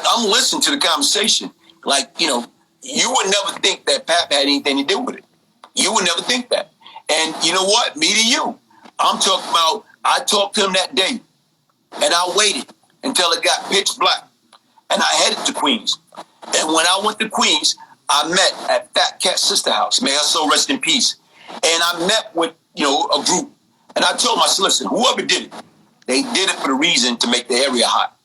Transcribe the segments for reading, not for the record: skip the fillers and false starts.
I'm listening to the conversation. Like, you know, you would never think that Pap had anything to do with it. You would never think that. And you know what? Me to you. I'm talking about, I talked to him that day, and I waited until it got pitch black, and I headed to Queens. And when I went to Queens, I met at Fat Cat's sister house. May her soul rest in peace. And I met with, you know, a group. And I told them, I said, listen, whoever did it, they did it for the reason to make the area hot.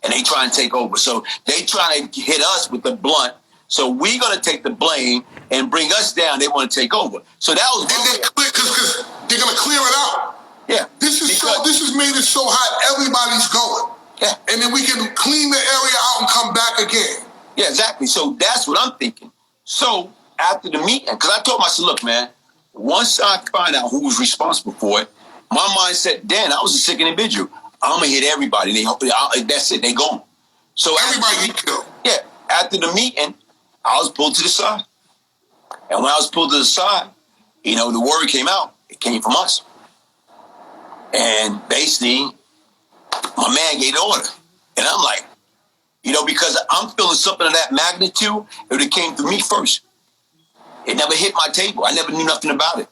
And they try and take over. So they trying to hit us with the blunt. So we're going to take the blame and bring us down. They want to take over. So that was... Because they're going to clear it out. Yeah. This has made it so hot, everybody's going. Yeah. And then we can clean the area out and come back again. Yeah, exactly. So that's what I'm thinking. So after the meeting, because I told myself, look, man, once I find out who was responsible for it, my mindset then, I was a sick individual. I'm going to hit everybody. That's it. They gone. So everybody get killed. Yeah. After the meeting, I was pulled to the side. And when I was pulled to the side, you know, the word came out. It came from us. And basically, my man gave the order. And I'm like, you know, because I'm feeling something of that magnitude, it would have came through me first. It never hit my table. I never knew nothing about it.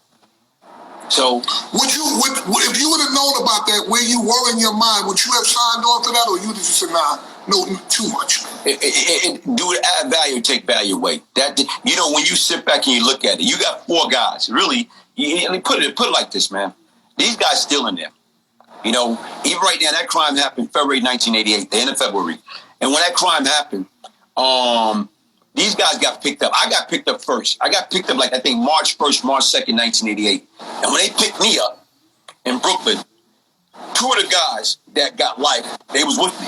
So, if you would have known about that, where you were in your mind, would you have signed on for that, or you would have just said, nah, no, too much? Do it, add value, take value away. That, you know, when you sit back and you look at it, you got 4 guys. Really, put it like this, man. These guys still in there. You know, even right now, that crime happened February 1988, the end of February. And when that crime happened, these guys got picked up. I got picked up first. I got picked up like, I think, March 1st, March 2nd, 1988. And when they picked me up in Brooklyn, 2 of the guys that got life, they was with me.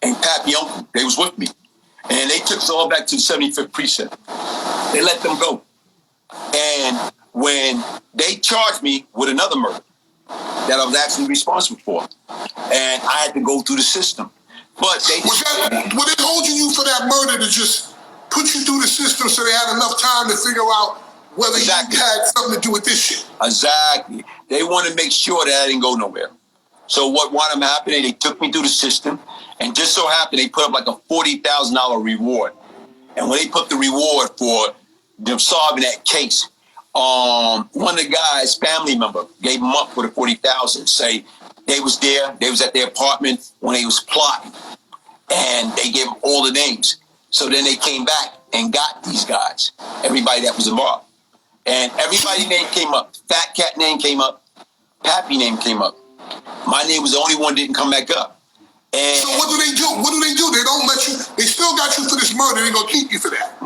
And Pappy Uncle, they was with me. And they took us all back to the 75th precinct. They let them go. And when they charged me with another murder that I was actually responsible for, and I had to go through the system. But were they holding you for that murder to just put you through the system so they had enough time to figure out whether you had something to do with this shit? Exactly. They want to make sure that I didn't go nowhere. So what wound up happening, they took me through the system, and just so happened they put up like a $40,000 reward. And when they put the reward for them solving that case, one of the guys' family member gave them up for the $40,000. Say they was there, they was at their apartment when they was plotting, and they gave them all the names. So then they came back and got these guys, everybody that was involved. And everybody's name came up. Fat Cat name came up. Pappy name came up. My name was the only one that didn't come back up. And so what do they do? What do they do? They don't let you, they still got you for this murder. They're going to keep you for that.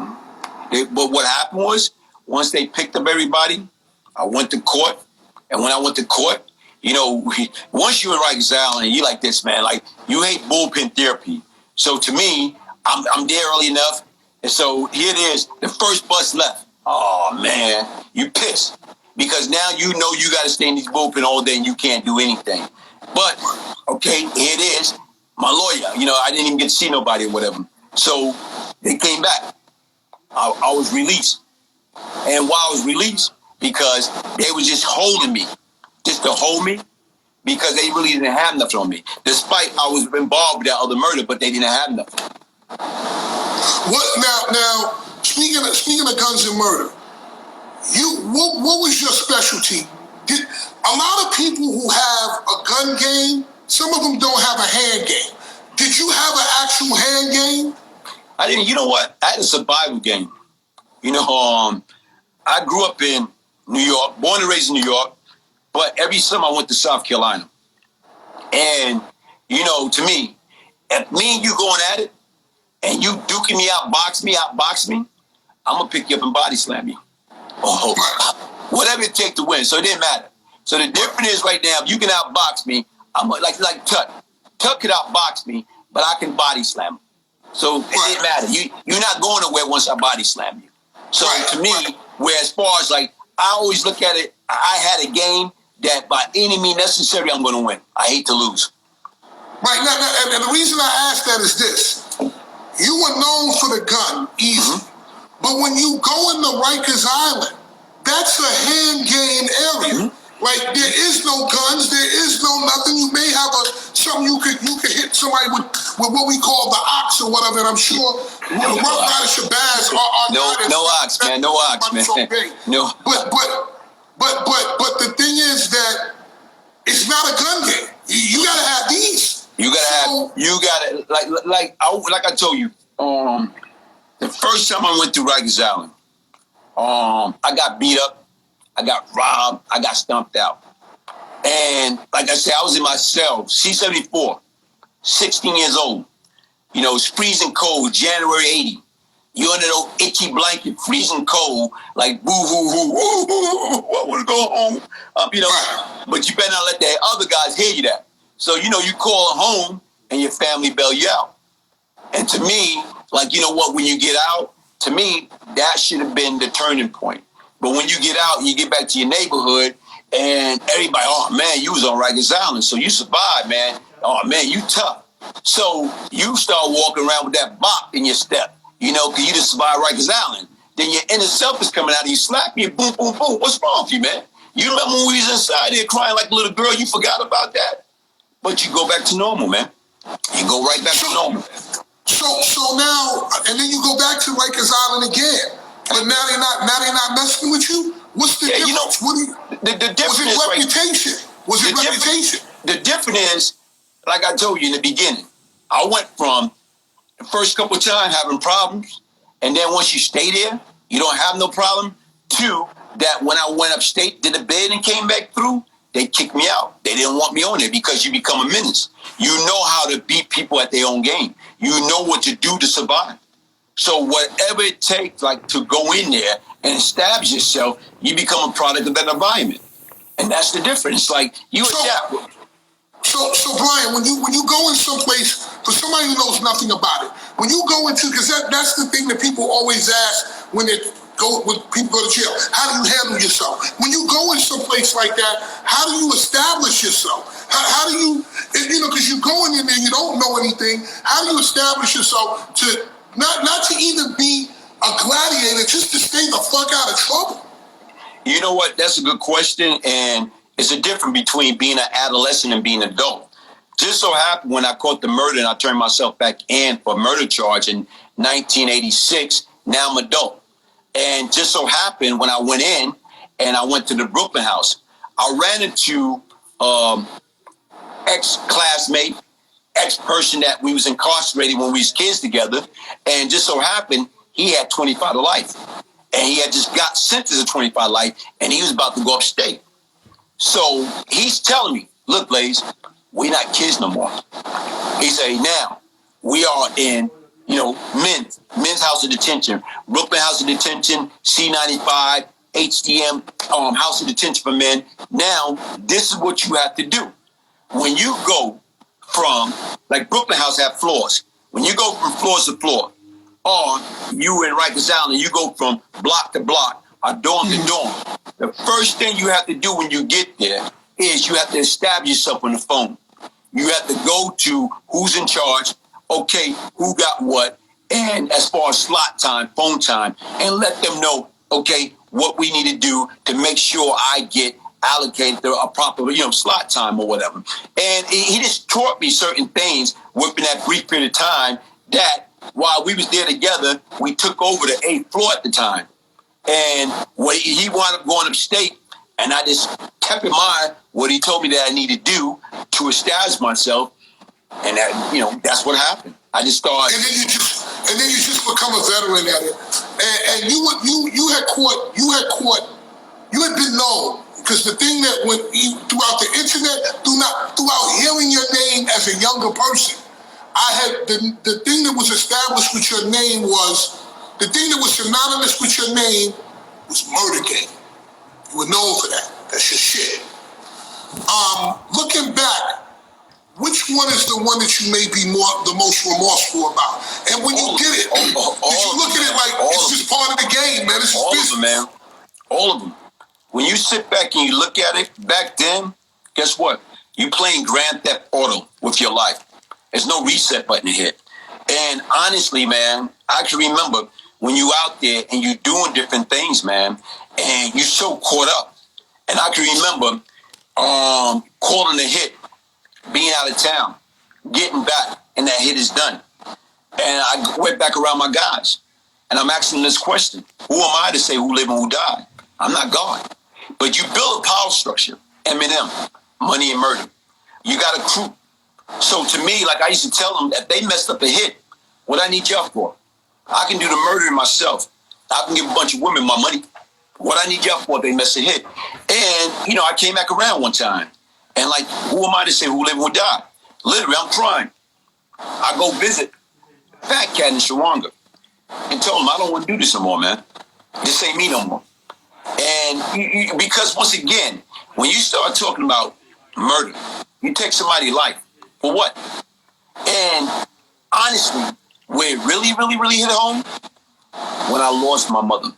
But what happened was, once they picked up everybody, I went to court. And when I went to court, you know, once you're in Rikers Island, you like this, man, like you hate bullpen therapy. So to me, I'm there early enough. And so here it is, the first bus left. Oh, man, you pissed. Because now you know you got to stay in these bullpen all day and you can't do anything. But, okay, here it is. My lawyer, you know, I didn't even get to see nobody or whatever. So they came back. I was released. And why I was released? Because they was just holding me, just to hold me, because they really didn't have nothing on me. Despite I was involved with that other murder, but they didn't have nothing. What now? Speaking of guns and murder, what was your specialty? A lot of people who have a gun game, some of them don't have a hand game. Did you have an actual hand game? I didn't. You know what? I had a survival game. You know, I grew up in New York, born and raised in New York, but every summer I went to South Carolina. And, you know, to me, if me and you going at it, and you duking me out, box me, I'm going to pick you up and body slam you. Oh, whatever it takes to win. So it didn't matter. So the difference is right now, if you can outbox me, I'm like Tut. Tut could outbox me, but I can body slam him. So it didn't matter. You're not going nowhere once I body slam you. So to me, where as far as like, I always look at it, I had a game that by any means necessary, I'm going to win. I hate to lose. Right. Now, and the reason I ask that is this. You were known for the gun, easy. Mm-hmm. But when you go into Rikers Island, that's a hand game area. Mm-hmm. Like, there is no guns, there is no nothing. You may have something you could hit somebody with what we call the ox or whatever, and I'm sure Rough Rider Shabazz are no ox, man. No ox, man. No. But the thing is that it's not a gun game. You gotta have these. You gotta like I told you, the first time I went through Rikers Island, I got beat up, I got robbed, I got stomped out. And like I said, I was in my cell, C-74, 16 years old. You know, it's freezing cold, January 80. You under those itchy blanket, freezing cold, like boo-hoo-hoo, I want to go home. You know, but you better not let the other guys hear you that. So, you know, you call home and your family bail you out. And to me, like, you know what, when you get out, to me, that should have been the turning point. But when you get out, you get back to your neighborhood, and everybody, oh, man, you was on Rikers Island, so you survived, man. Oh, man, you tough. So you start walking around with that bop in your step, you know, because you just survived Rikers Island. Then your inner self is coming out, and you slap you, boom, boom, boom. What's wrong with you, man? You remember when we was inside there crying like a little girl, you forgot about that? But you go back to normal, man. You go right back to normal. So now, and then you go back to Rikers Island again. But now they're not messing with you. What's the difference? You know, the difference was it reputation? Was it reputation? The difference is, like I told you in the beginning, I went from the first couple of times having problems, and then once you stay there, you don't have no problem, to that when I went upstate, did a bid and came back through, they kicked me out. They didn't want me on there because you become a menace. You know how to beat people at their own game. You know what to do to survive. So whatever it takes, like, to go in there and establish yourself, you become a product of that environment. And that's the difference. Like, you adapt. So Brian, when you go in someplace, for somebody who knows nothing about it, when you go into, because that's the thing that people always ask when people go to jail, how do you handle yourself? When you go in someplace like that, how do you establish yourself? How do you, because you're going in there, you don't know anything. How do you establish yourself to not to even be a gladiator, just to stay the fuck out of trouble? You know what? That's a good question, and it's a difference between being an adolescent and being an adult. Just so happened when I caught the murder and I turned myself back in for a murder charge in 1986, now I'm adult. And just so happened when I went in and I went to the Brooklyn house, I ran into ex-classmate, ex-person that we was incarcerated when we was kids together, and just so happened he had 25 to life. And he had just got sentenced to 25 life, and he was about to go upstate. So he's telling me, look, Glaze, we're not kids no more. He said, now, we are in, men's house of detention, Brooklyn house of detention, C95, HDM, house of detention for men. Now, this is what you have to do. When you go from, like Brooklyn house have floors. When you go from floors to floor, or you in Rikers Island, you go from block to block, or dorm to dorm. The first thing you have to do when you get there is you have to establish yourself on the phone. You have to go to who's in charge, okay, who got what, and as far as slot time, phone time, and let them know, okay, what we need to do to make sure I get allocated a proper, slot time or whatever. And he just taught me certain things within that brief period of time that while we was there together, we took over the 8th floor at the time. And he wound up going upstate, and I just kept in mind what he told me that I needed to do to establish myself. And that, that's what happened. I just started. And then you just become a veteran at it. And you had been known. Because the thing that throughout the internet, throughout hearing your name as a younger person, the thing that was established with your name was, the thing that was synonymous with your name was Murder Game. You were known for that. That's your shit. Looking back, which one is the one that you may be the most remorseful about? And when you did it, did you look at it like it's just part of the game, man? It's just business. All of them, man. All of them. When you sit back and you look at it, back then, guess what? You playing Grand Theft Auto with your life. There's no reset button to hit. And honestly, man, I can remember when you out there and you doing different things, man, and you're so caught up. And I can remember calling a hit, being out of town, getting back, and that hit is done. And I went back around my guys, and I'm asking this question: who am I to say who lived and who died? I'm not God. But you build a power structure, Eminem, money and murder. You got a crew. So to me, like I used to tell them, if they messed up a hit, what I need y'all for? I can do the murdering myself. I can give a bunch of women my money. What I need y'all for if they mess a hit? And, you know, I came back around one time. And like, who am I to say who lived and who died? Literally, I'm crying. I go visit Fat Cat in Shawanga and told him, I don't want to do this no more, man. This ain't me no more. And because once again, when you start talking about murder, you take somebody's life. For what? And honestly, where it really, really, really hit home, when I lost my mother.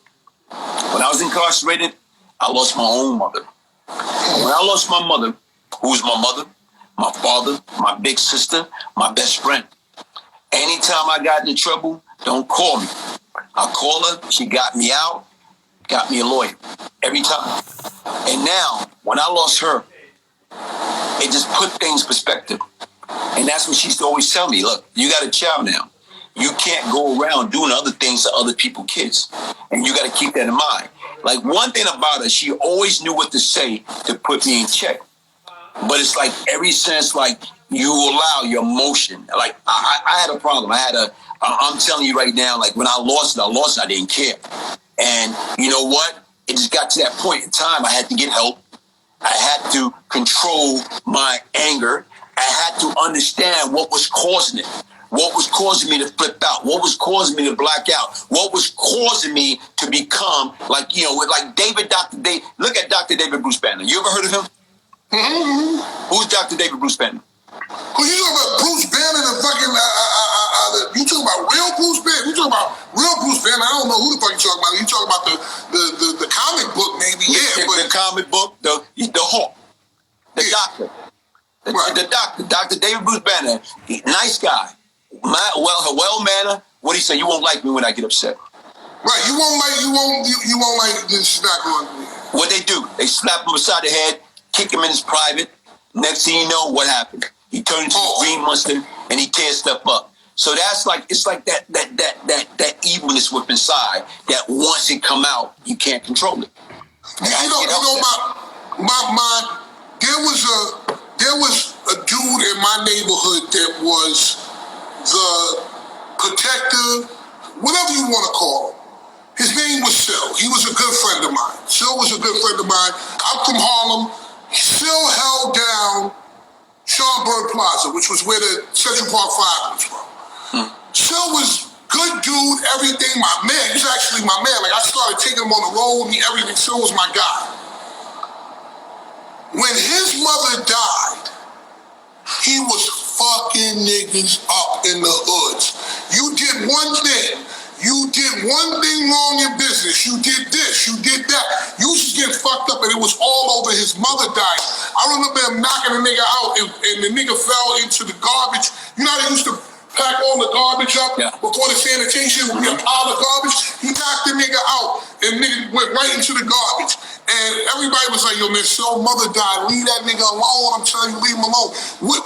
When I was incarcerated, I lost my own mother. When I lost my mother, who was my mother, my father, my big sister, my best friend. Anytime I got into trouble, don't call me. I call her, she got me out, got me a lawyer. Every time. And now, when I lost her, it just put things in perspective. And that's what she used to always tell me. Look, you got a child now. You can't go around doing other things to other people's kids. And you got to keep that in mind. Like, one thing about her, she always knew what to say to put me in check. But it's like, every sense, like, you allow your emotion. Like, I had a problem. I'm telling you right now, like, when I lost it, I didn't care. And you know what? It just got to that point in time. I had to get help. I had to control my anger. I had to understand what was causing it. What was causing me to flip out? What was causing me to black out? What was causing me to become like, you know, like Dr. Dave. Look at Dr. David Bruce Banner. You ever heard of him? Mm-hmm. Who's Dr. David Bruce Banner? Who you talking about? Bruce Banner, the fucking, you talking about real Bruce Banner? You talking about real Bruce Banner? I don't know who the fuck you talking about. You talking about the comic book, maybe? Yeah, but the comic book, the Hawk, the doctor. Right. The doctor, Dr. David Bruce Banner, nice guy, well-mannered. What do you say? You won't like me when I get upset. Right, you won't like this. Not going. What they do? They slap him beside the head, kick him in his private. Next thing you know, what happened? He turned into a green monster and he tears stuff up. So that's like, it's like that evilness within inside that once it come out, you can't control it. There was a dude in my neighborhood that was the protector, whatever you want to call him. His name was Sil. He was a good friend of mine. Sil was a good friend of mine. I'm from Harlem. Sil held down Schaumburg Plaza, which was where the Central Park 5 was from. Sil was good dude, everything, my man. He's actually my man. Like, I started taking him on the road, everything. Sil was my guy. When his mother died, he was fucking niggas up in the hoods. You did one thing. You did one thing wrong in business. You did this. You did that. You used to get fucked up, and it was all over. His mother died. I remember him knocking a nigga out, and the nigga fell into the garbage. You know how they used to pack all the garbage up before the sanitation would be a pile of garbage? He knocked the nigga out, and nigga went right into the garbage. And everybody was like, yo, man, Sil mother died. Leave that nigga alone. I'm telling you, leave him alone.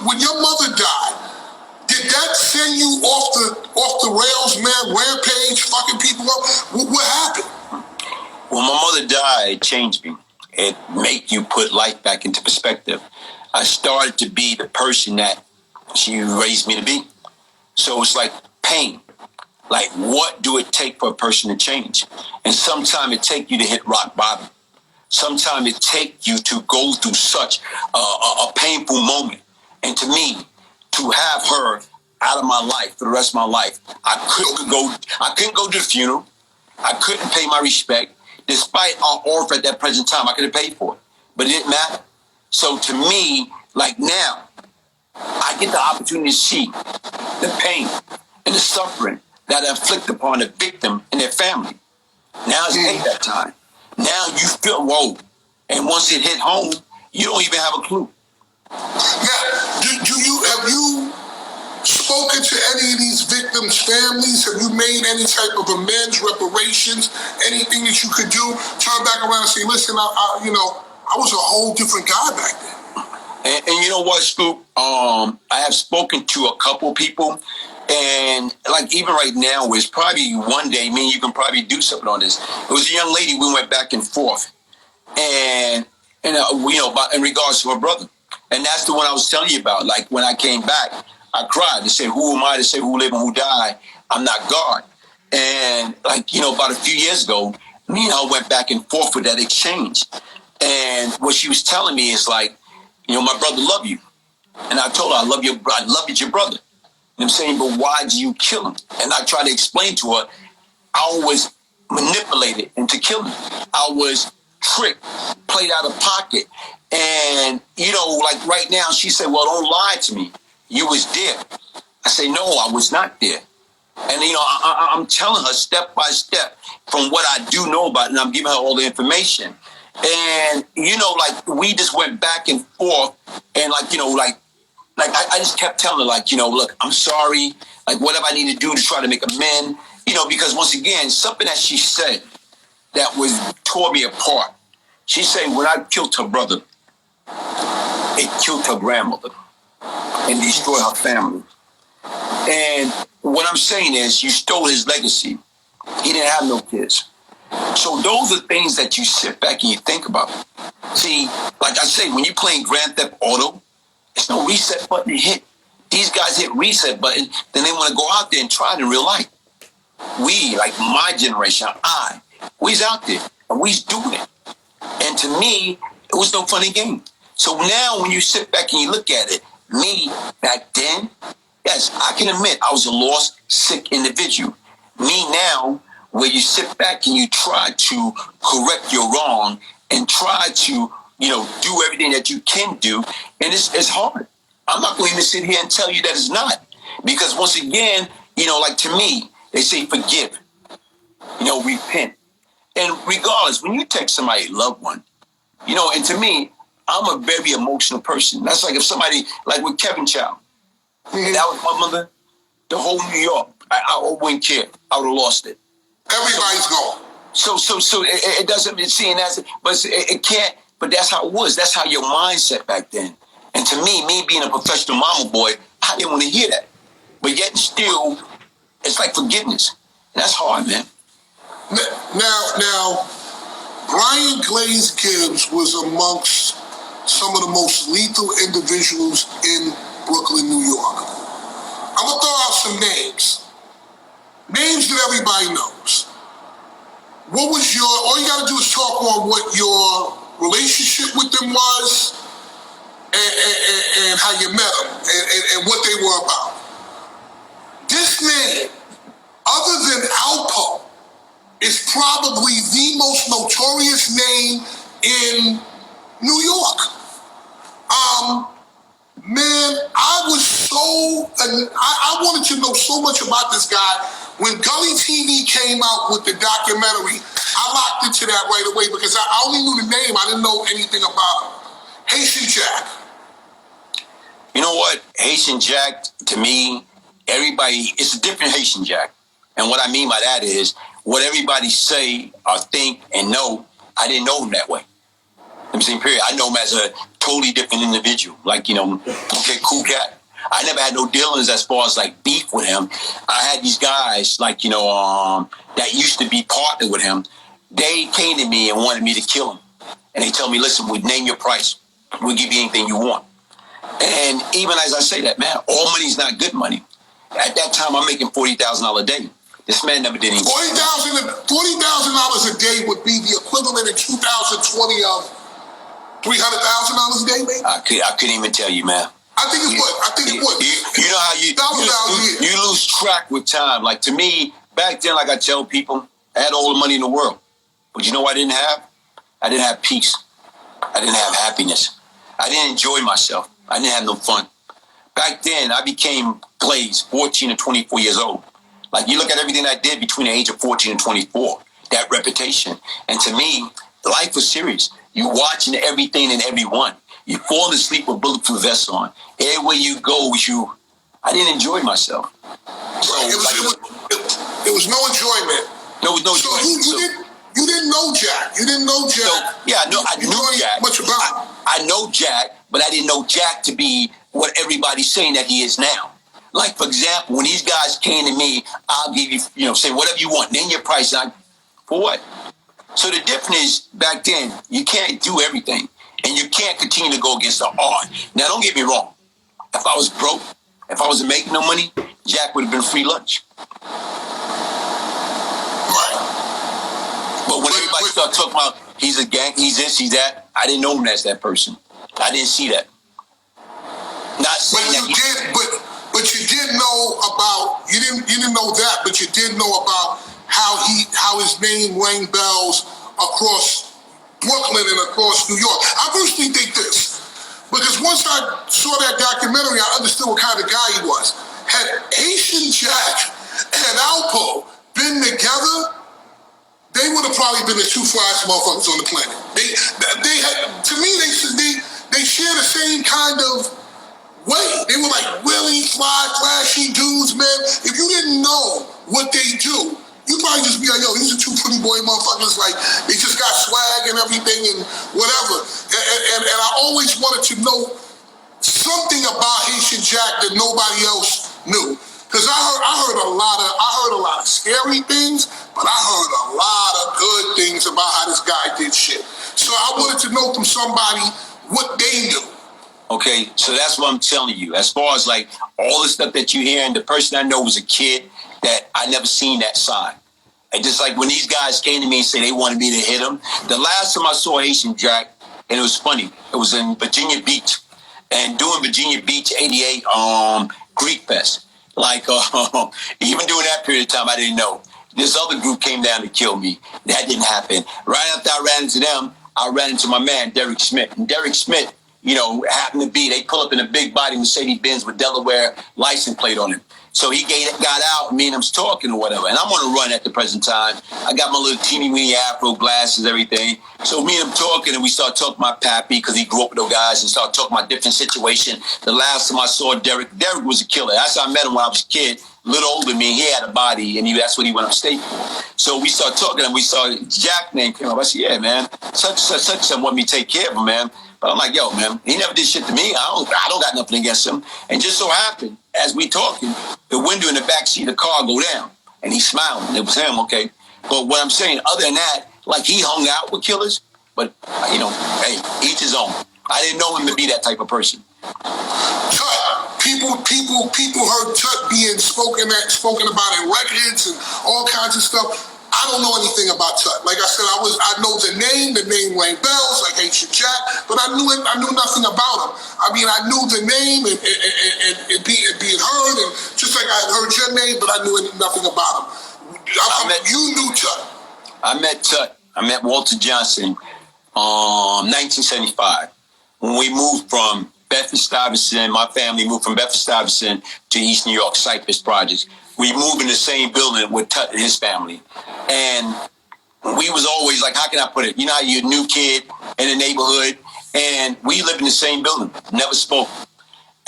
When your mother died, did that send you off the rails, man? Rampage, fucking people up? What happened? When my mother died, it changed me. It made you put life back into perspective. I started to be the person that she raised me to be. So it's like pain. Like, what do it take for a person to change? And sometimes it takes you to hit rock bottom. Sometimes it takes you to go through such a painful moment. And to me, to have her out of my life for the rest of my life, I couldn't go to the funeral. I couldn't pay my respect. Despite our offer at that present time, I could have paid for it. But it didn't matter. So to me, like now, I get the opportunity to see the pain and the suffering that are inflicted upon the victim and their family. Now it's payback time. Now you feel, whoa. And once it hit home, you don't even have a clue. Now, have you spoken to any of these victims' families? Have you made any type of amends, reparations, anything that you could do? Turn back around and say, listen, I I was a whole different guy back then. And you know what, Scoop? I have spoken to a couple people, and like even right now, it's probably one day, me and you can probably do something on this. It was a young lady, we went back and forth, and you know, about, in regards to her brother. And that's the one I was telling you about. Like when I came back, I cried to say, who am I to say who live and who die? I'm not God. And like, you know, about a few years ago, me and her went back and forth with that exchange. And what she was telling me is like, you know, my brother love you. And I told her, I love your brother. And I'm saying, but why do you kill him? And I tried to explain to her, I was manipulated into killing him. I was tricked, played out of pocket. And, you know, like right now, she said, well, don't lie to me. You was there. I say, no, I was not there. And, you know, I'm telling her step by step from what I do know about it, and I'm giving her all the information. And, you know, like, we just went back and forth, and, like, you know, like I just kept telling her, like, you know, look, I'm sorry, like, whatever I need to do to try to make amends, you know, because, once again, something that she said that tore me apart. She said when I killed her brother, it killed her grandmother and destroyed her family. And what I'm saying is, you stole his legacy. He didn't have no kids. So those are things that you sit back and you think about. See, like I say, when you're playing Grand Theft Auto, there's no reset button to hit. These guys hit reset button, then they want to go out there and try it in real life. We, like my generation, we's out there and we's doing it. And to me, it was no funny game. So now when you sit back and you look at it, me back then, yes, I can admit I was a lost, sick individual. Me now, where you sit back and you try to correct your wrong and try to, you know, do everything that you can do, and it's hard. I'm not going to even sit here and tell you that it's not. Because once again, you know, like to me, they say forgive, you know, repent. And regardless, when you text somebody, loved one, you know, and to me, I'm a very emotional person. That's like if somebody, like with Kevin Child, and that was my mother, the whole New York, I wouldn't care. I would have lost it. Everybody's gone. So it doesn't seem that, but it can't. But that's how it was. That's how your mindset back then. And to me being a professional mama boy, I didn't want to hear that. But yet still, it's like forgiveness. And that's hard, man. Now, Brian Glaze Gibbs was amongst some of the most lethal individuals in Brooklyn, New York. I'm gonna throw out some names. Names that everybody knows. What was all you gotta do is talk on what your relationship with them was and how you met them and what they were about. This man, other than Alpo, is probably the most notorious name in New York. Man, I wanted to know so much about this guy. When Gully TV came out with the documentary, I locked into that right away because I only knew the name. I didn't know anything about him. Haitian Jack. You know what? Haitian Jack, to me, everybody, it's a different Haitian Jack. And what I mean by that is, what everybody say or think and know, I didn't know him that way. I'm saying, period. I know him as a totally different individual. Like, you know, okay, cool cat. I never had no dealings as far as like beef with him. I had these guys like, you know, that used to be partnered with him. They came to me and wanted me to kill him. And they told me, listen, we'll name your price. We'll give you anything you want. And even as I say that, man, all money's not good money. At that time, I'm making $40,000 a day. This man never did anything. $40,000 a day would be the equivalent in 2020 of $300,000 a day, man? I couldn't even tell you, man. I think it would. You know how you lose track with time. Like to me, back then, like I tell people, I had all the money in the world. But you know what I didn't have? I didn't have peace. I didn't have happiness. I didn't enjoy myself. I didn't have no fun. Back then, I became Glaze, 14 and 24 years old. Like you look at everything I did between the age of 14 and 24, that reputation. And to me, life was serious. You watching everything and everyone. You falling asleep with bulletproof vests on. Everywhere you go, I didn't enjoy myself. So it was no enjoyment. No So enjoyment. you You didn't know Jack. You didn't know Jack. So, yeah, no, I knew Jack. Much about him. I know Jack, but I didn't know Jack to be what everybody's saying that he is now. Like, for example, when these guys came to me, I'll give you, say whatever you want, name your price. For what? So the difference is, back then, you can't do everything. And you can't continue to go against the art. Now, don't get me wrong. If I was broke, if I wasn't making no money, Jack would have been free lunch. Right. But when everybody started talking about he's a gang, he's this, he's that, I didn't know him as that person. I didn't see that. Not saying but you did know about, you didn't know that, but you did know about how his name rang bells across Brooklyn and across New York. I personally think this, because once I saw that documentary, I understood what kind of guy he was. Had Haitian Jack and Alpo been together, they would have probably been the two flyest motherfuckers on the planet. They had, to me, they share the same kind of way. They were like really flashy dudes, man. If you didn't know what they do, you probably just be like, yo, these are two pretty boy motherfuckers. Like, they just got swag and everything and whatever. And I always wanted to know something about Haitian Jack that nobody else knew. Because I heard a lot of scary things, but I heard a lot of good things about how this guy did shit. So I wanted to know from somebody what they knew. Okay, so that's what I'm telling you. As far as like all the stuff that you hear, and the person I know was a kid that I never seen that side. And just like when these guys came to me and said they wanted me to hit them, the last time I saw Haitian Jack, and it was funny, it was in Virginia Beach. And doing Virginia Beach 88 Greek Fest. Like, even during that period of time, I didn't know. This other group came down to kill me. That didn't happen. Right after I ran into them, I ran into my man, Derek Smith. And Derek Smith, happened to be, they pull up in a big body Mercedes-Benz with Delaware license plate on it. So he got out, and me and him was talking or whatever. And I'm on a run at the present time. I got my little teeny-weeny afro glasses, everything. So me and him talking, and we start talking about Pappy, because he grew up with those guys, and start talking about different situation. The last time I saw Derek was a killer. That's how I met him when I was a kid, a little older than me. He had a body, and that's what he went upstate for. So we started talking, and we saw Jack name came up. I said, yeah, man, such want me to take care of him, man. But I'm like, yo, man, he never did shit to me. I don't got nothing against him. And just so happened, as we talking, the window in the back seat of the car go down. And he's smiling. It was him, okay? But what I'm saying, other than that, like he hung out with killers, but, hey, each his own. I didn't know him to be that type of person. Tut. People heard Tut being spoken about in records and all kinds of stuff. I don't know anything about Tut. Like I said, I know the name rang bells, like Haitian Jack, but I knew nothing about him. I mean, I knew the name and being heard, and just like I had heard your name, but I knew nothing about him. You knew Tut. I met Tut. I met Walter Johnson 1975. When we moved from Bedford-Stuyvesant, my family moved from Bedford-Stuyvesant to East New York, Cypress Projects. We moved in the same building with Tut and his family. And we was always like, how can I put it? You know how you're a new kid in the neighborhood, and we lived in the same building, never spoke.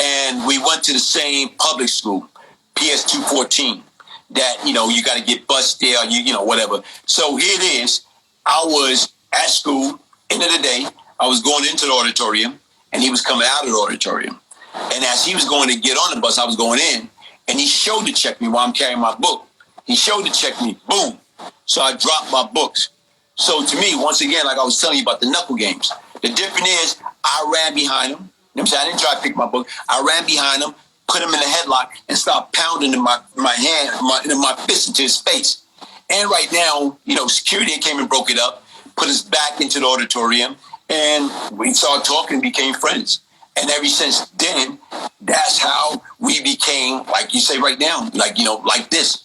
And we went to the same public school, PS 214, that, you got to get bused there, whatever. So here it is. I was at school, end of the day, I was going into the auditorium, and he was coming out of the auditorium. And as he was going to get on the bus, I was going in, and he showed to check me while I'm carrying my book. He showed to check me, boom. So I dropped my books. So to me, once again, like I was telling you about the knuckle games, the difference is I ran behind him. You know what I'm saying? I didn't try to pick my book. I ran behind him, put him in a headlock, and started pounding my hand, my fist into his face. And right now, security came and broke it up, put us back into the auditorium, and we started talking and became friends. And ever since then, that's how we became, like you say right now, like this.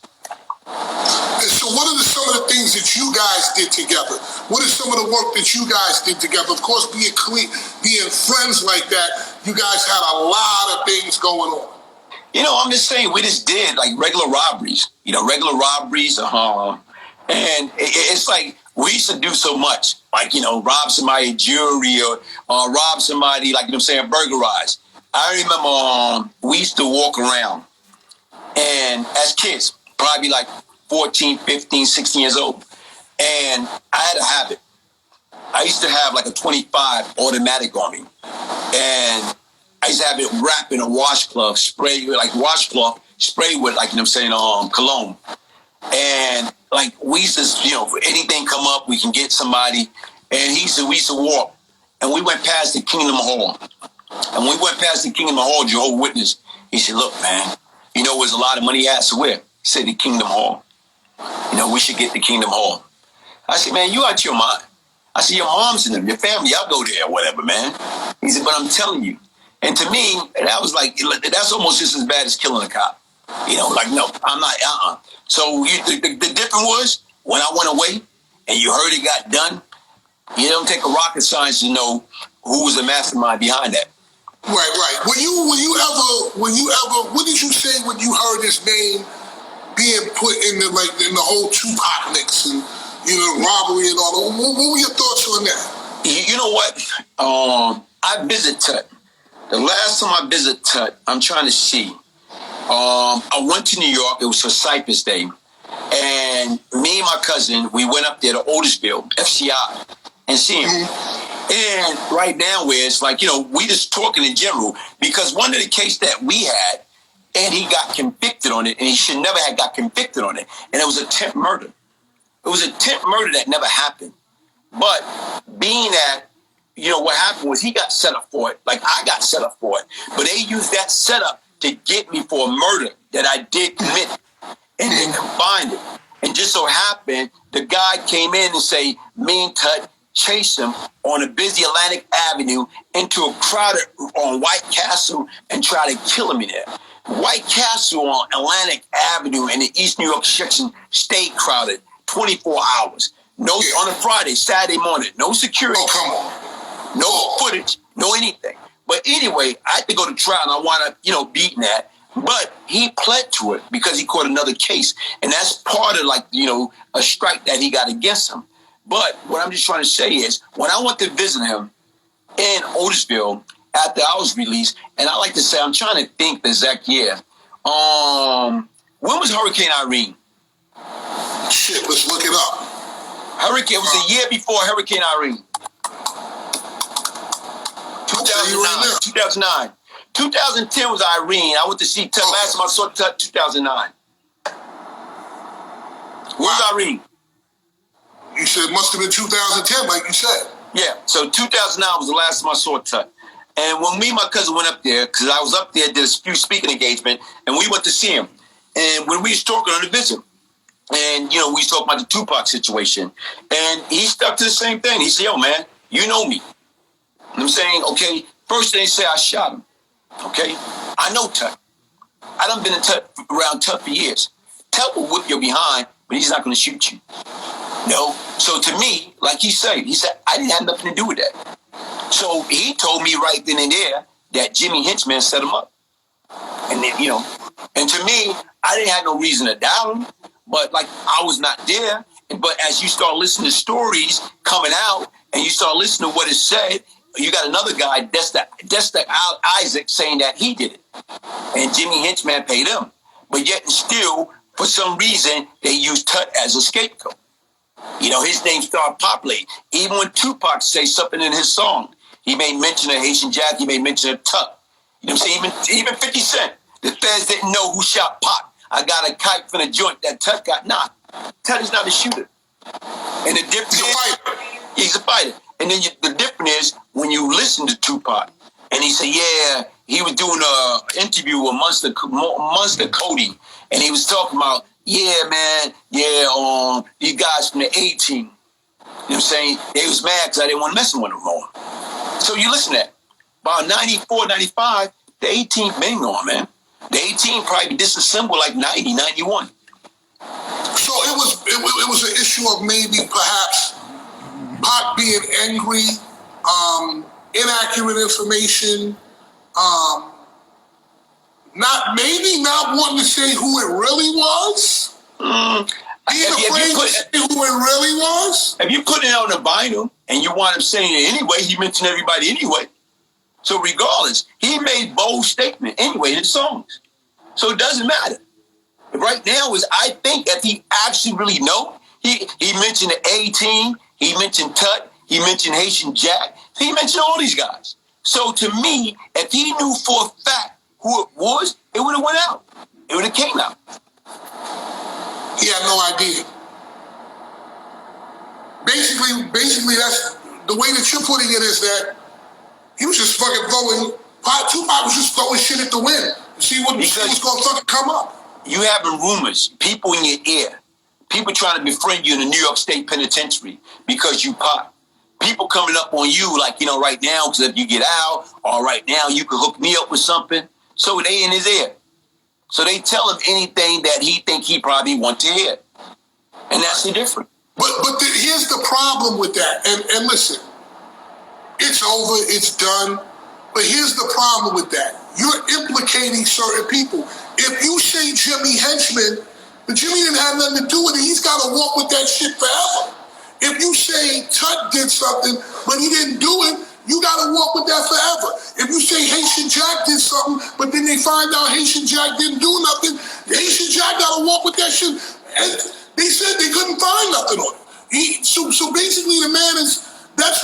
And so what are some of the things that you guys did together? What is some of the work that you guys did together? Of course, being friends like that, you guys had a lot of things going on. I'm just saying, we just did like regular robberies, and it's like we used to do so much, like, rob somebody jewelry or rob somebody, like, burglarize. I remember we used to walk around, and as kids, probably like 14, 15, 16 years old, And I had a habit. I used to have like a 25 automatic on me. And I used to have it wrapped in a washcloth, spray like washcloth, spray with like, you know what I'm saying, cologne. And like we used to, you know, if anything come up, we can get somebody. And we used to walk. And we went past the Kingdom Hall. And when we went past the Kingdom Hall, Jehovah's Witness, he said, look, man, you know where's a lot of money at? So where? He said, the Kingdom Hall. You know, we should get the Kingdom Hall. I said, man, you out your mind. I said, your mom's in them, your family, y'all go there or whatever, man. He said, but I'm telling you. And to me, that was like, that's almost just as bad as killing a cop. You know, like, no, I'm not, So the difference was, when I went away and you heard it got done, you don't take a rocket science to know who was the mastermind behind that. Right. When you ever, what did you say when you heard his name being put in the whole Tupac mix and, you know, robbery and all that? What were your thoughts on that? You know what? I visit Tut. The last time I visit Tut, I'm trying to see. I went to New York. It was for Cypress Day. And me and my cousin, we went up there to Otisville, FCI, and see him. And right now where it's like, you know, we just talking in general, because one of the cases that we had, and he got convicted on it, and he should never have got convicted on it. And it was attempt murder. It was attempt murder that never happened. But being that, you know, what happened was he got set up for it, like I got set up for it. But they used that setup to get me for a murder that I did commit. And they combined it. And just so happened, the guy came in and say, me and Tut chased him on a busy Atlantic Avenue into a crowded on White Castle and try to kill him in there. White Castle on Atlantic Avenue in the East New York section stayed crowded 24 hours. No, on a Friday, Saturday morning, no security. Oh, come on. No footage, no anything. But anyway, I had to go to trial and I wound up, you know, beating that. But he pled to it because he caught another case. And that's part of, like, you know, a strike that he got against him. But what I'm just trying to say is, when I went to visit him in Otisville after I was released, and I like to say, I'm trying to think the exact year. When was Hurricane Irene? Shit, let's look it up. It was the year before Hurricane Irene. 2009. 2010 was Irene. I went to see Tut. Last time I saw Tut, 2009. Where's Irene? You said it must have been 2010, like you said. Yeah, so 2009 was the last time I saw Tut. And when me and my cousin went up there, because I was up there, did a few speaking engagement, and we went to see him. And when we was talking on the visit, and, you know, we was talking about the Tupac situation, and he stuck to the same thing. He said, yo, man, you know me. And I'm saying, okay, first they say I shot him. Okay? I know Tut. I done been around Tut for years. Tut will whip your behind, but he's not going to shoot you. No? So to me, like he said, I didn't have nothing to do with that. So he told me right then and there that Jimmy Hinchman set him up. And then, you know, and to me, I didn't have no reason to doubt him, but like I was not there. But as you start listening to stories coming out and you start listening to what is said, you got another guy, Desta Isaac, saying that he did it. And Jimmy Hinchman paid him. But yet and still, for some reason, they used Tut as a scapegoat. You know, his name started populating. Even when Tupac says something in his song, he made mention of Haitian Jack, he made mention of Tut. You know what I'm saying? Even 50 Cent. The feds didn't know who shot Pac. I got a kite from the joint that Tut got knocked. Tut is not a shooter. And the difference he's a fighter. And then the difference is when you listen to Tupac and he said, yeah, he was doing an interview with Monster Cody, and he was talking about, yeah, man, yeah, these guys from the A-team. You know what I'm saying? They was mad because I didn't want to mess with them more. So you listen to that. By 94, 95, the A-team been gone, man. The A-team probably disassembled like 90, 91. So it was an issue of maybe perhaps Pac being angry, inaccurate information, not wanting to say who it really was. Being afraid to say who it really was. If you put it on the vinyl and you wind up saying it anyway, he mentioned everybody anyway. So regardless, he made bold statement anyway in the songs. So it doesn't matter. Right now is I think if he actually really know, He mentioned the A-Team. He mentioned Tut. He mentioned Haitian Jack. He mentioned all these guys. So to me, if he knew for a fact who it was, it would have went out. It would have came out. He had no idea. Basically, that's the way that you're putting it, is that he was just fucking throwing. Tupac was just throwing shit at the wind. See what's going to fucking come up. You having rumors, people in your ear, people trying to befriend you in the New York State Penitentiary because you pop. People coming up on you like, right now, because if you get out, or right now, you can hook me up with something. So they in his ear. So they tell him anything that he think he probably want to hear. And that's the difference. But here's the problem with that. And listen, it's over, it's done. But here's the problem with that. You're implicating certain people. If you say Jimmy Henchman, but Jimmy didn't have nothing to do with it, he's got to walk with that shit forever. If you say Tut did something, but he didn't do it, you got to walk with that forever. If you say Haitian Jack did something, but then they find out Haitian Jack didn't do nothing, Haitian Jack got to walk with that shit. And they said they couldn't find nothing on it. So basically the man that's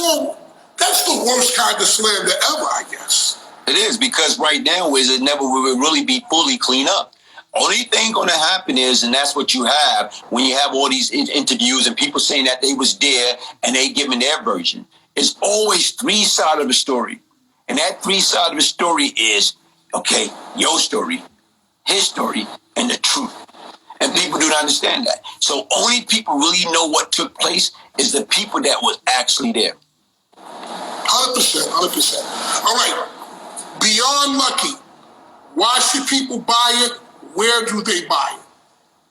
the worst kind of slander ever, I guess. It is, because right now it never will really be fully cleaned up. Only thing going to happen is, and that's what you have when you have all these interviews and people saying that they was there and they giving their version. It's always three sides of the story. And that three sides of the story is, okay, your story, his story, and the truth. And people do not understand that. So only people really know what took place is the people that was actually there. 100%. All right. Beyond Lucky, why should people buy it? Where do they buy it?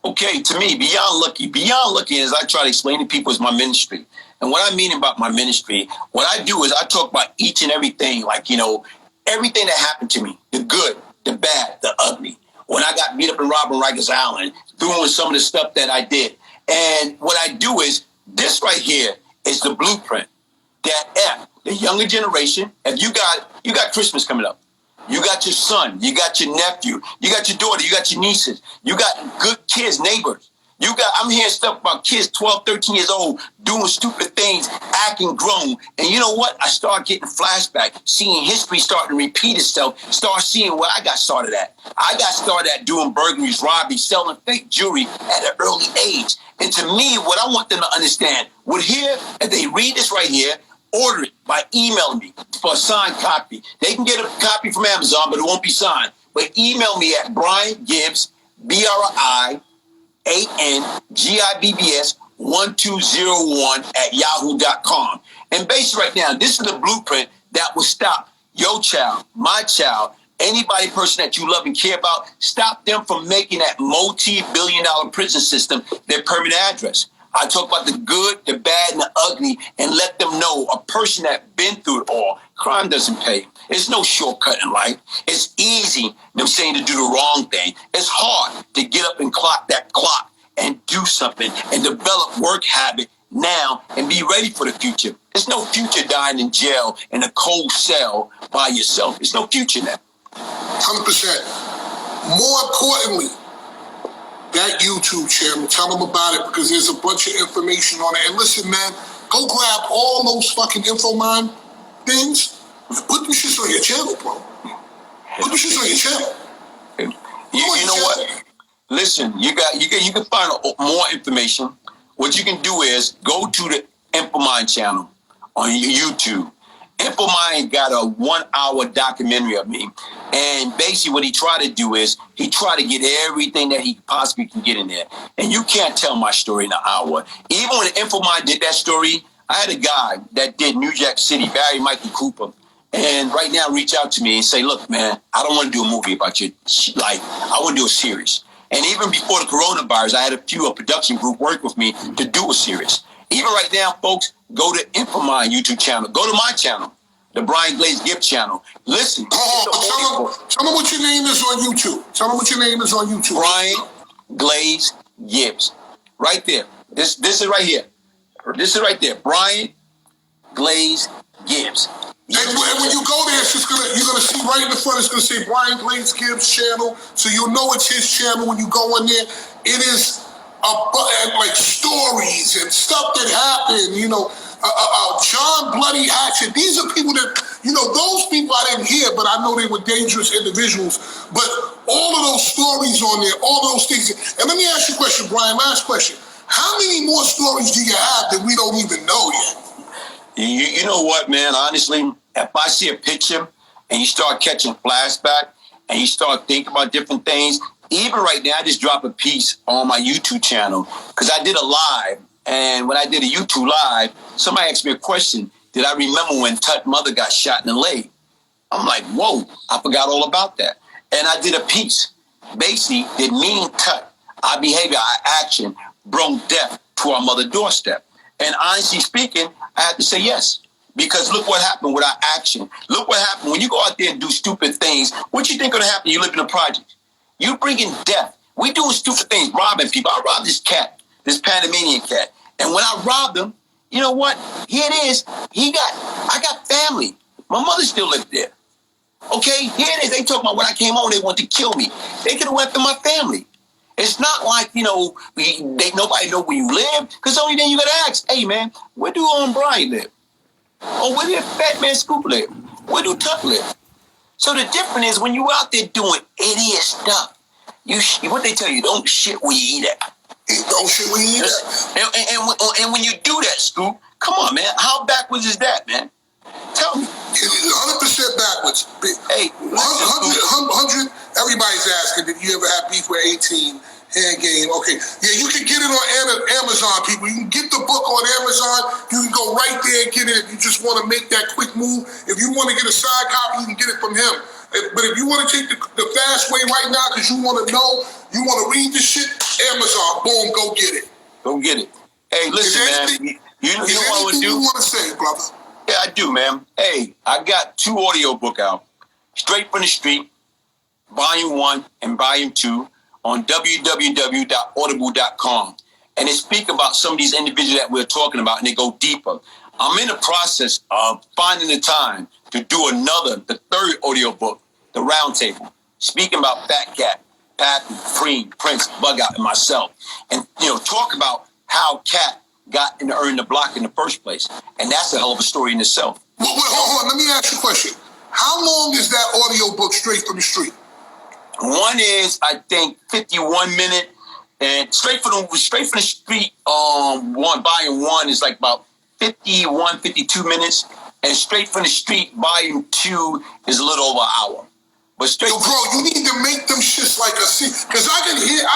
Okay, to me, Beyond Lucky, as I try to explain to people, is my ministry. And what I mean about my ministry, what I do is I talk about each and everything, like, everything that happened to me, the good, the bad, the ugly. When I got beat up and robbed on Rikers Island, doing some of the stuff that I did. And what I do is, this right here is the blueprint that the younger generation, if you got Christmas coming up, you got your son, you got your nephew, you got your daughter, you got your nieces, you got good kids, neighbors. I'm hearing stuff about kids 12, 13 years old doing stupid things, acting grown. And you know what? I start getting flashback, seeing history starting to repeat itself, start seeing where I got started at. I got started at doing burglaries, robberies, selling fake jewelry at an early age. And to me, what I want them to understand, if they read this right here, order it by emailing me for a signed copy. They can get a copy from Amazon, but it won't be signed. But email me at Brian Gibbs, BrianGibbs 1201 at yahoo.com. And basically right now, this is the blueprint that will stop your child, my child, anybody, person that you love and care about, stop them from making that multi-billion-dollar prison system their permanent address. I talk about the good, the bad, and the ugly, and let them know a person that's been through it all. Crime doesn't pay. There's no shortcut in life. It's easy, them saying, to do the wrong thing. It's hard to get up and clock that clock and do something and develop work habit now and be ready for the future. There's no future dying in jail in a cold cell by yourself. There's no future now. 100%. More importantly, that YouTube channel, tell them about it, because there's a bunch of information on it. And listen, man, go grab all those fucking InfoMind things. Put them shits on your channel, bro. Put them shits on your channel. You know what? Listen, you can find more information. What you can do is go to the InfoMind channel on YouTube. InfoMind got a 1-hour documentary of me. And basically what he tried to do is he tried to get everything that he possibly can get in there. And you can't tell my story in an hour. Even when InfoMind did that story, I had a guy that did New Jack City, Barry Michael Cooper. And right now reach out to me and say, look, man, I don't want to do a movie about your life. I want to do a series. And even before the coronavirus, I had a production group work with me to do a series. Even right now, folks, go to InfoMind YouTube channel. Go to my channel, the Brian Glaze Gibbs channel. Listen. Tell them what your name is on YouTube. Tell them what your name is on YouTube. Brian Glaze Gibbs. Right there. This is right here. This is right there. Brian Glaze Gibbs. And when you go there, you're gonna see right in the front. It's gonna say Brian Glaze Gibbs channel, so you'll know it's his channel when you go in there. It is like stories and stuff that happened, John Bloody Hatchet. These are people that, those people I didn't hear, but I know they were dangerous individuals. But all of those stories on there, all those things. And let me ask you a question, Brian, last question. How many more stories do you have that we don't even know yet? You know what, man? Honestly, if I see a picture and you start catching flashback and you start thinking about different things, even right now, I just dropped a piece on my YouTube channel because I did a live. And when I did a YouTube live, somebody asked me a question. Did I remember when Tut's mother got shot in the leg? I'm like, whoa, I forgot all about that. And I did a piece. Basically, did me and Tut, our behavior, our action, brought death to our mother's doorstep. And honestly speaking, I had to say yes. Because look what happened with our action. Look what happened when you go out there and do stupid things. What you think going to happen? You live in a project. You bring in death. We doing stupid things, robbing people. I robbed this cat, this Panamanian cat. And when I robbed him, you know what? Here it is. I got family. My mother still lived there. Okay, here it is. They talking about when I came home, they want to kill me. They could have went to my family. It's not like, nobody know where you live. Because the only thing you got to ask, hey, man, where do Brian live? Oh, where did Fat Man Scoop live? Where do Tut live? So the difference is when you out there doing idiot stuff, what they tell you, don't shit where you eat at. Don't shit where you eat at. And when you do that, Scoop, come on, man, how backwards is that, man? Tell me. 100% backwards. Hey, 100, everybody's asking, did you ever have beef with 18? Hand game, okay. Yeah, you can get it on Amazon, people. You can get the book on Amazon. You can go right there and get it if you just want to make that quick move. If you want to get a side copy, you can get it from him. But if you want to take the fast way right now because you want to know, you want to read this shit, Amazon, boom, go get it. Go get it. Hey, listen, man. You know what I would do? You want to say, brother? Yeah, I do, man. Hey, I got 2 audio book out. Straight from the Street, Volume 1 and Volume 2. On www.audible.com. And they speak about some of these individuals that we're talking about, and they go deeper. I'm in the process of finding the time to do the 3rd audio book, The Roundtable, speaking about Fat Cat, Pappy, Freem, Prince, Bug Out, and myself. And, talk about how Cat got in to earn the block in the first place. And that's a hell of a story in itself. Well, hold on. Let me ask you a question. How long is that audio book, Straight from the Street? One is, I think, 51 minute, and straight from the street. Volume 1 is like about 51, 52 minutes, and Straight from the Street, Volume 2 is a little over an hour. But straight. Yo, bro, you need to make them shits like a scene, because I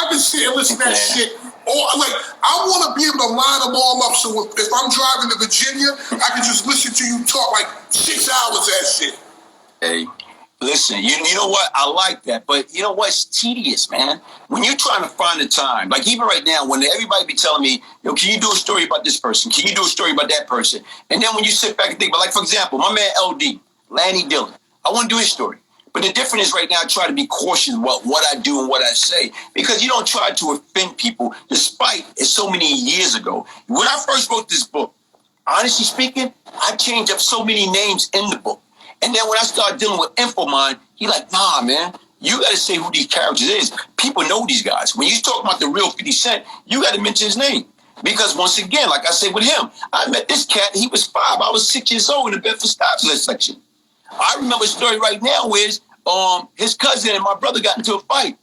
can sit and listen to that shit. I want to be able to line them all up. So if I'm driving to Virginia, I can just listen to you talk like 6 hours of that shit. Hey. Listen, you know what? I like that. But you know what? It's tedious, man. When you're trying to find the time, like even right now, when everybody be telling me, can you do a story about this person? Can you do a story about that person? And then when you sit back and think, but like, for example, my man LD, Lanny Dillon, I want to do his story. But the difference is right now, I try to be cautious about what I do and what I say, because you don't try to offend people, despite it's so many years ago. When I first wrote this book, honestly speaking, I changed up so many names in the book. And then when I started dealing with Infomind, he like, nah, man, you got to say who these characters is. People know these guys. When you talk about the real 50 Cent, you got to mention his name. Because once again, like I said with him, I met this cat, he was 5. I was 6 years old in the Bedford-Stuyvesant section. I remember a story right now where his cousin and my brother got into a fight.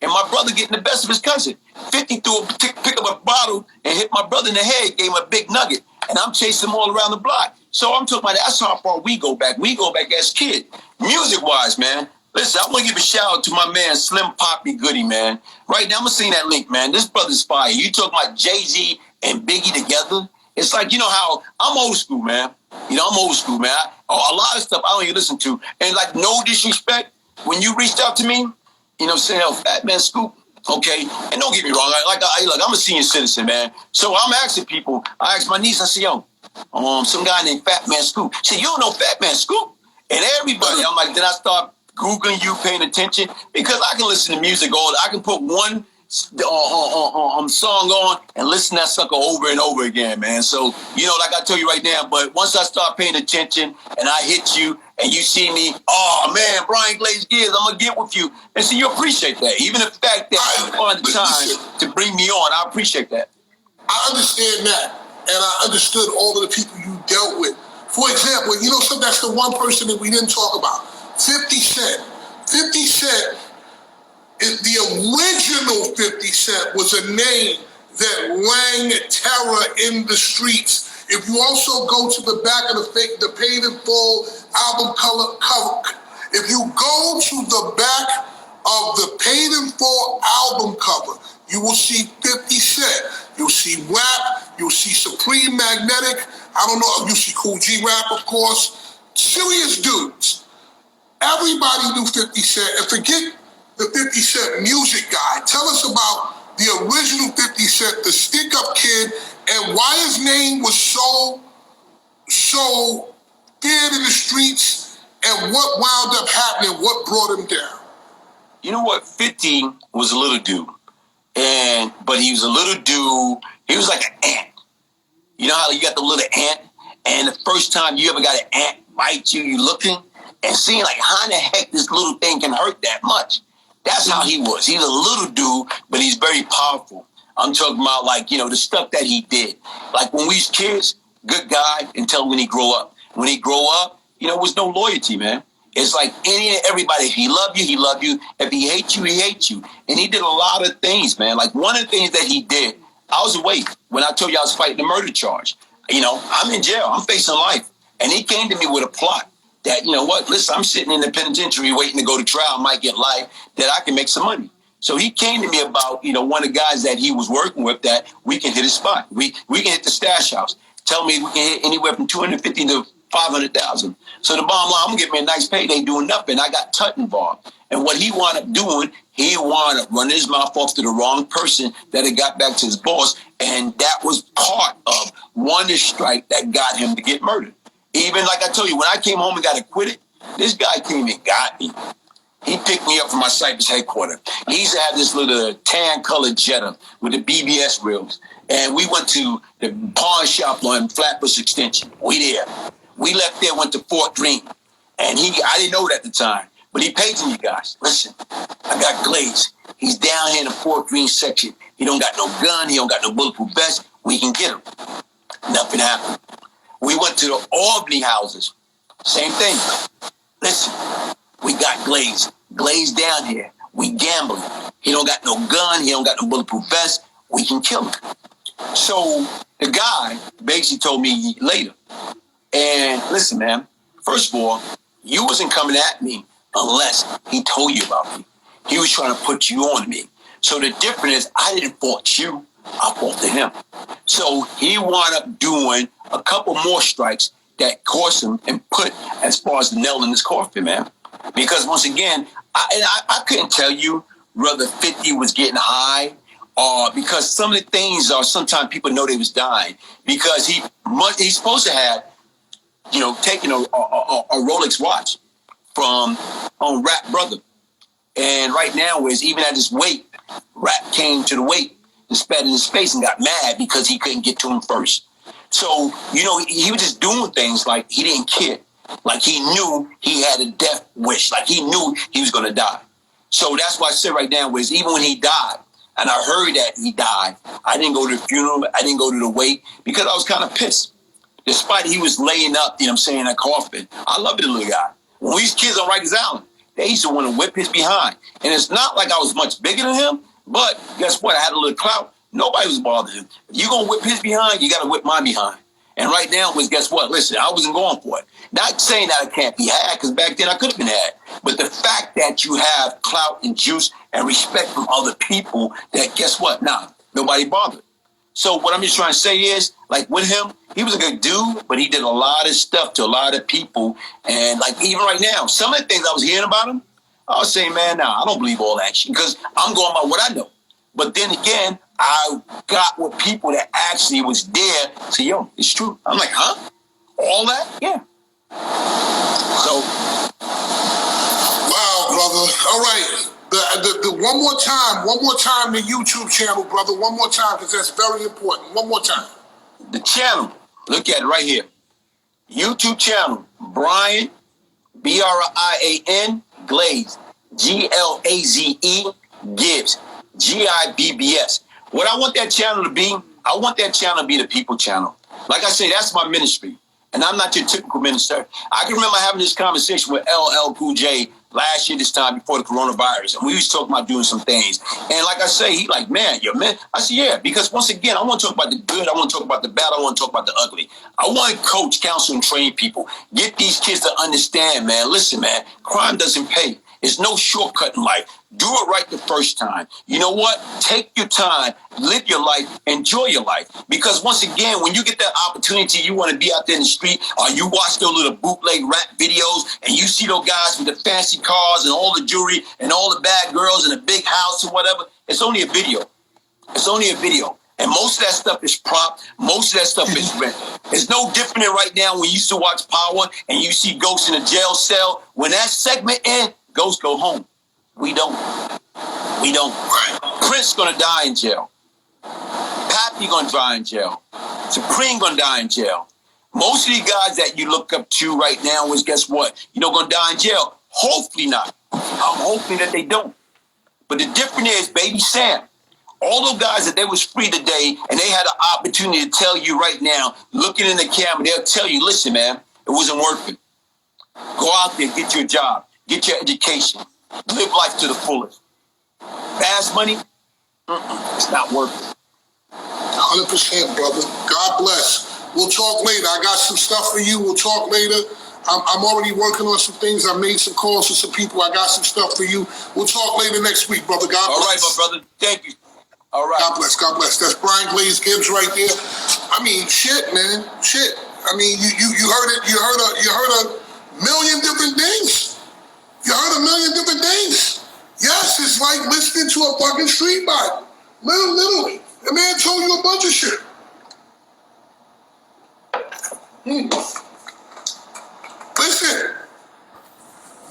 And my brother getting the best of his cousin. 50 pick up a bottle and hit my brother in the head, gave him a big nugget. And I'm chasing him all around the block. So I'm talking about that's how far we go back. We go back as kids. Music-wise, man. Listen, I want to give a shout-out to my man, Slim Pappy Goody, man. Right now, I'm going to sing that link, man. This brother's fire. You talking about Jay-Z and Biggie together? It's like, how I'm old school, man. I'm old school, man. A lot of stuff I don't even listen to. And, like, no disrespect, when you reached out to me, saying, Fat Man Scoop, okay? And don't get me wrong. I'm a senior citizen, man. So I'm asking people. I asked my niece, I said, some guy named Fat Man Scoop. She said, you don't know Fat Man Scoop? And everybody, I'm like, then I start Googling you, paying attention, because I can listen to music I can put one song on and listen to that sucker over and over again, man. So, like I tell you right now, but once I start paying attention and I hit you and you see me, oh man, Brian Glaze Gibbs, I'm gonna get with you. And so you appreciate that. Even the fact that you find the time to bring me on, I appreciate that. I understand that, and I understood all of the people you dealt with. For example, you know, so that's the one person that we didn't talk about, 50 Cent. 50 Cent, the original 50 Cent was a name that rang terror in the streets. If you also go to the back of the Paid in Full album cover, if you go to the back of the Paid in Full album cover, you will see 50 Cent. You'll see Rap. You'll see Supreme Magnetic. I don't know. You see Cool G Rap, of course. Serious dudes. Everybody knew 50 Cent. And forget the 50 Cent music guy. Tell us about the original 50 Cent, the stick-up kid, and why his name was so feared in the streets, and what wound up happening, what brought him down. You know what? 50 was a little dude. But he was a little dude. He was like an ant. You know how you got the little ant? And the first time you ever got an ant bite you, you looking and seeing like how in the heck this little thing can hurt that much. That's how he was. He's a little dude, but he's very powerful. I'm talking about like, you know, the stuff that he did. Like when we was kids, good guy until when he grow up. When he grow up, you know, was no loyalty, man. It's like any and everybody. If he loved you, he loved you. If he hates you, he hates you. And he did a lot of things, man. Like one of the things that he did, I was awake when I told you I was fighting a murder charge. You know, I'm in jail. I'm facing life. And he came to me with a plot that, you know what, listen, I'm sitting in the penitentiary waiting to go to trial, might get life, that I can make some money. So he came to me about, you know, one of the guys that he was working with that we can hit his spot. We can hit the stash house. Tell me we can hit anywhere from 250 to 500,000. So the bottom line, I'm gonna get me a nice payday doing nothing. I got Tut involved. And what he wound up doing, he wound up running his mouth off to the wrong person that it got back to his boss. And that was part of one strike that got him to get murdered. Even like I told you, when I came home and got acquitted, this guy came and got me. He picked me up from my Cypress headquarters. He used to have this little tan-colored Jetta with the BBS wheels. And we went to the pawn shop on Flatbush Extension. We there. We left there, went to Fort Greene. And I didn't know it at the time, but he paid me, guys. Listen, I got Glaze. He's down here in the Fort Greene section. He don't got no gun. He don't got no bulletproof vest. We can get him. Nothing happened. We went to the Albany houses. Same thing. Listen, we got Glaze. Glaze down here. We gambling. He don't got no gun. He don't got no bulletproof vest. We can kill him. So the guy basically told me later, and listen, man, first of all, you wasn't coming at me unless he told you about me. He was trying to put you on me. So the difference is I didn't fault you. I faulted him. So he wound up doing a couple more strikes that cost him and put as far as the nail in his coffin, man. Because once again, I couldn't tell you whether 50 was getting high or because some of the things are sometimes people know they was dying because he's supposed to have, you know, taken a Rolex watch from Rap Brother. And right now is even at his weight, Rap came to the weight and spat in his face and got mad because he couldn't get to him first. So, you know, he was just doing things like he didn't care. Like he knew he had a death wish. Like he knew he was going to die. So that's why I said right now was even when he died, and I heard that he died, I didn't go to the funeral. I didn't go to the wake because I was kind of pissed. Despite he was laying up, you know what I'm saying, in a coffin. I love the little guy. When we was kids on Rikers Island, they used to want to whip his behind. And it's not like I was much bigger than him, but guess what? I had a little clout. Nobody was bothering him. If you're going to whip his behind, you got to whip my behind. And right now was, guess what? Listen, I wasn't going for it. Not saying that it can't be had, because back then I could have been had. But the fact that you have clout and juice and respect from other people, that guess what? Nah, nobody bothered. So what I'm just trying to say is, like with him, he was a good dude, but he did a lot of stuff to a lot of people. And like even right now, some of the things I was hearing about him, I was saying, man, nah, I don't believe all that shit because I'm going by what I know. But then again, I got with people that actually was there. So, yo, it's true. I'm like, huh? All that? Yeah. So. Wow, brother. All right. The one more time, the YouTube channel, brother. One more time, because that's very important. One more time. The channel. Look at it right here. YouTube channel. Brian Brian, Glaze, Glaze, Gibbs, Gibbs. What I want that channel to be, I want that channel to be the people channel. Like I say, that's my ministry. And I'm not your typical minister. I can remember having this conversation with LL Cool J last year this time before the coronavirus. And we was talking about doing some things. And like I say, he like, man, you're man. I said, yeah, because once again, I want to talk about the good. I want to talk about the bad. I want to talk about the ugly. I want to coach, counsel, and train people. Get these kids to understand, man. Listen, man, crime doesn't pay. There's no shortcut in life. Do it right the first time. You know what? Take your time, live your life, enjoy your life. Because once again, when you get that opportunity, you want to be out there in the street, or you watch those little bootleg rap videos, and you see those guys with the fancy cars and all the jewelry and all the bad girls and a big house or whatever. It's only a video. It's only a video. And most of that stuff is prop. Most of that stuff is rent. It's no different than right now when you used to watch Power and you see Ghost in a jail cell. When that segment ends, Ghosts go home. We don't. We don't. Prince gonna die in jail. Pappy gonna die in jail. Supreme gonna die in jail. Most of the guys that you look up to right now is, guess what? Gonna die in jail. Hopefully not. I'm hoping that they don't. But the difference is, Baby Sam, all those guys that they was free today and they had an opportunity to tell you right now, looking in the camera, they'll tell you, listen, man, it wasn't worth it. Go out there, get your job. Get your education. Live life to the fullest. Fast money, it's not worth it. 100%, brother. God bless. We'll talk later. I got some stuff for you. We'll talk later. I'm already working on some things. I made some calls to some people. I got some stuff for you. We'll talk later next week, brother. God bless. All right, my brother. Thank you. All right. God bless. God bless. That's Brian Glaze Gibbs right there. I mean, shit, man. Shit. I mean, you heard it. You heard a million different things. You heard a million different things. Yes, it's like listening to a fucking street bike. Literally. The man told you a bunch of shit. Listen,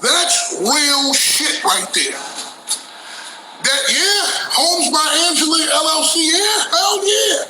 that's real shit right there. That, yeah, Homes by Angela LLC, yeah, hell yeah.